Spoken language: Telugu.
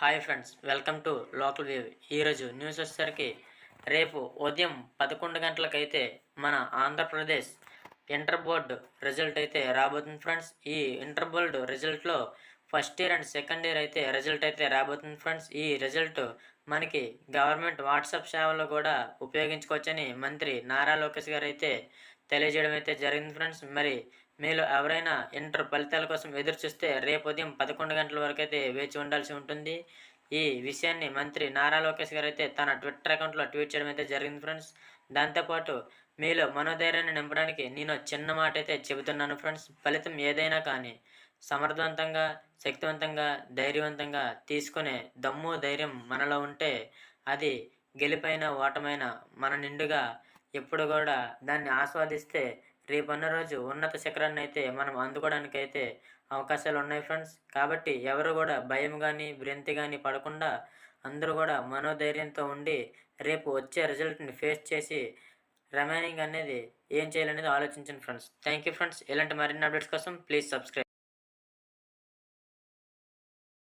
Hi friends, welcome to local view. ఈరోజు న్యూస్ వచ్చేసరికి రేపు ఉదయం 11 గంటలకైతే మన ఆంధ్రప్రదేశ్ ఇంటర్ బోర్డు రిజల్ట్ అయితే రాబోతుంది ఫ్రెండ్స్. ఈ ఇంటర్ బోర్డు రిజల్ట్లో first year and second year అయితే రిజల్ట్ అయితే రాబోతుంది ఫ్రెండ్స్. ఈ రిజల్ట్ మనకి గవర్నమెంట్ వాట్సాప్ సేవలో కూడా ఉపయోగించుకోవచ్చని మంత్రి నారా లోకేష్ గారు అయితే తెలియజేయడం అయితే జరిగింది ఫ్రెండ్స్. మరి మీలో ఎవరైనా ఇంటర్ ఫలితాల కోసం ఎదురు చూస్తే రేపు ఉదయం 11 గంటల వరకు అయితే వేచి ఉండాల్సి ఉంటుంది. ఈ విషయాన్ని మంత్రి నారా లోకేష్ గారు అయితే తన ట్విట్టర్ అకౌంట్లో ట్వీట్ చేయడం అయితే జరిగింది ఫ్రెండ్స్. దాంతోపాటు మీలో మనోధైర్యాన్ని నింపడానికి నేను చిన్న మాట అయితే చెబుతున్నాను ఫ్రెండ్స్. ఫలితం ఏదైనా కానీ సమర్థవంతంగా, శక్తివంతంగా, ధైర్యవంతంగా తీసుకునే దమ్ము ధైర్యం మనలో ఉంటే అది గెలిపైన ఓటమైన మన నిండుగా ఎప్పుడు కూడా దాన్ని ఆస్వాదిస్తే రేపన్న రోజు ఉన్నత శిఖరాన్ని అయితే మనం అందుకోవడానికి అయితే అవకాశాలు ఉన్నాయి ఫ్రెండ్స్. కాబట్టి ఎవరు కూడా భయం కానీ భ్రాంతి కానీ పడకుండా అందరూ కూడా మనోధైర్యంతో ఉండి రేపు వచ్చే రిజల్ట్ని ఫేస్ చేసి రిమైనింగ్ అనేది ఏం చేయాలనేది ఆలోచించండి ఫ్రెండ్స్. Thank you friends. ఇలాంటి మరిన్ని అప్డేట్స్ కోసం ప్లీజ్ సబ్స్క్రైబ్.